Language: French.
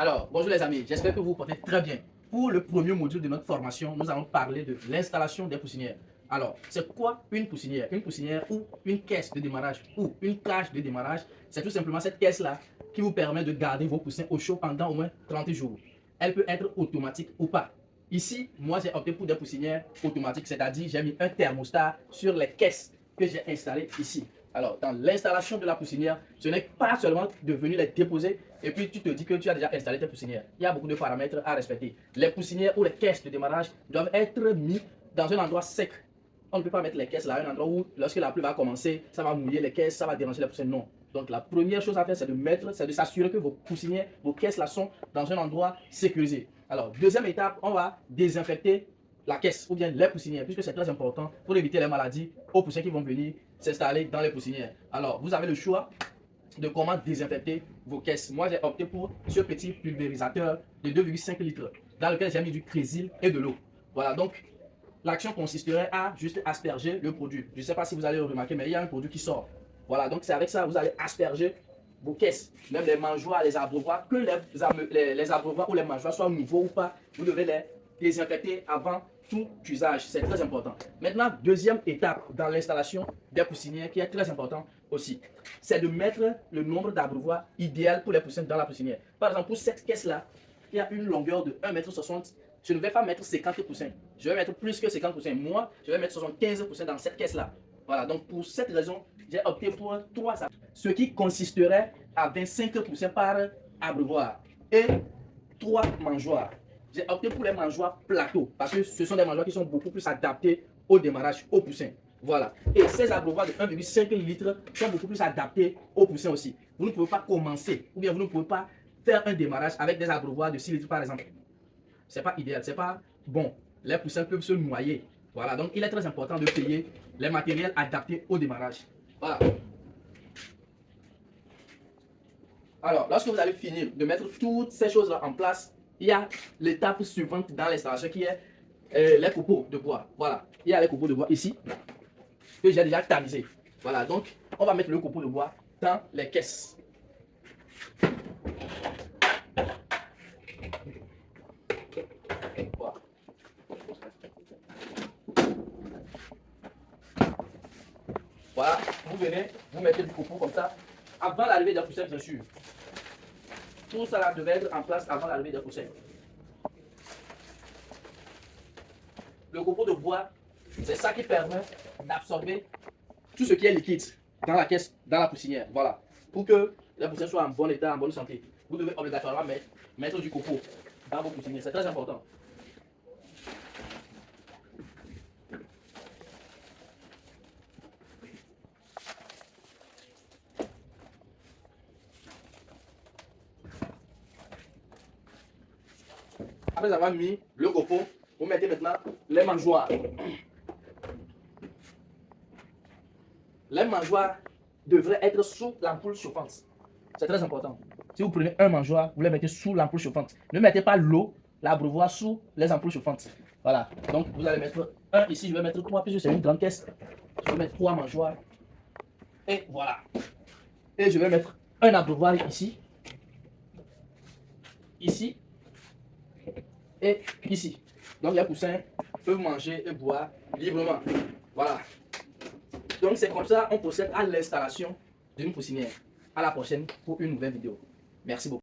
Alors, bonjour les amis, j'espère que vous vous portez très bien. Pour le premier module de notre formation, nous allons parler de l'installation des poussinières. Alors, c'est quoi une poussinière? Une poussinière ou une caisse de démarrage ou une cage de démarrage, c'est tout simplement cette caisse-là qui vous permet de garder vos poussins au chaud pendant au moins 30 jours. Elle peut être automatique ou pas. Ici, moi j'ai opté pour des poussinières automatiques, c'est-à-dire j'ai mis un thermostat sur les caisses que j'ai installées ici. Alors, dans l'installation de la poussinière, ce n'est pas seulement de venir les déposer et puis tu te dis que tu as déjà installé tes poussinières. Il y a beaucoup de paramètres à respecter. Les poussinières ou les caisses de démarrage doivent être mis dans un endroit sec. On ne peut pas mettre les caisses là, à un endroit où, lorsque la pluie va commencer, ça va mouiller les caisses, ça va déranger les poussins. Non. Donc, la première chose à faire, c'est de s'assurer que vos poussinières, vos caisses là sont dans un endroit sécurisé. Alors, deuxième étape, on va désinfecter la caisse ou bien les poussinières, puisque c'est très important pour éviter les maladies aux poussins qui vont venir s'installer dans les poussinières. Alors, vous avez le choix de comment désinfecter vos caisses. Moi, j'ai opté pour ce petit pulvérisateur de 2,5 litres dans lequel j'ai mis du crésil et de l'eau. Voilà, donc l'action consisterait à juste asperger le produit. Je ne sais pas si vous allez le remarquer, mais il y a un produit qui sort. Voilà, donc c'est avec ça que vous allez asperger vos caisses, même les mangeoires, les abreuvoirs, que les abreuvoirs ou les mangeoires soient nouveaux ou pas, vous devez les désinfecter avant tout usage. C'est très important. Maintenant, deuxième étape dans l'installation des poussinières qui est très important aussi, c'est de mettre le nombre d'abreuvoirs idéal pour les poussins dans la poussinière. Par exemple, pour cette caisse-là, qui a une longueur de 1,60 m, je ne vais pas mettre 50 poussins. Je vais mettre plus que 50 poussins. Moi, je vais mettre 75 poussins dans cette caisse-là. Voilà, donc pour cette raison, j'ai opté pour 3 abreuvoirs, ce qui consisterait à 25 poussins par abreuvoir et 3 mangeoires. J'ai opté pour les mangeoires plateaux parce que ce sont des mangeoires qui sont beaucoup plus adaptés au démarrage, aux poussins. Voilà. Et ces abreuvoirs de 1,5 litres sont beaucoup plus adaptés aux poussins aussi. Vous ne pouvez pas commencer ou bien vous ne pouvez pas faire un démarrage avec des abreuvoirs de 6 litres par exemple. C'est pas idéal, c'est pas bon. Les poussins peuvent se noyer. Voilà, donc il est très important de payer les matériels adaptés au démarrage. Voilà. Alors, lorsque vous allez finir de mettre toutes ces choses-là en place, il y a l'étape suivante dans l'installation qui est les copeaux de bois. Voilà, il y a les copeaux de bois ici que j'ai déjà tamisé. Voilà, donc on va mettre le copeau de bois dans les caisses. Voilà, vous venez, vous mettez du copeau comme ça, avant l'arrivée des poussins, bien sûr. Tout ça là devait être en place avant l'arrivée des poussins. Le copeau de bois, c'est ça qui permet d'absorber tout ce qui est liquide dans la caisse, dans la poussinière. Voilà. Pour que la poussière soit en bon état, en bonne santé, vous devez obligatoirement mettre du copeau dans vos poussinières. C'est très important. Après avoir mis le copeau, vous mettez maintenant les mangeoires. Les mangeoires devraient être sous l'ampoule chauffante. C'est très important. Si vous prenez un mangeoire, vous les mettez sous l'ampoule chauffante. Ne mettez pas l'eau, l'abreuvoir sous les ampoules chauffantes. Voilà. Donc vous allez mettre un ici, je vais mettre 3 puisque c'est une grande caisse. Je vais mettre 3 mangeoires. Et voilà. Et je vais mettre un abreuvoir ici. Ici. Et ici. Donc les poussins peuvent manger et boire librement. Voilà. Donc c'est comme ça on procède à l'installation d'une poussinière. À la prochaine pour une nouvelle vidéo. Merci beaucoup.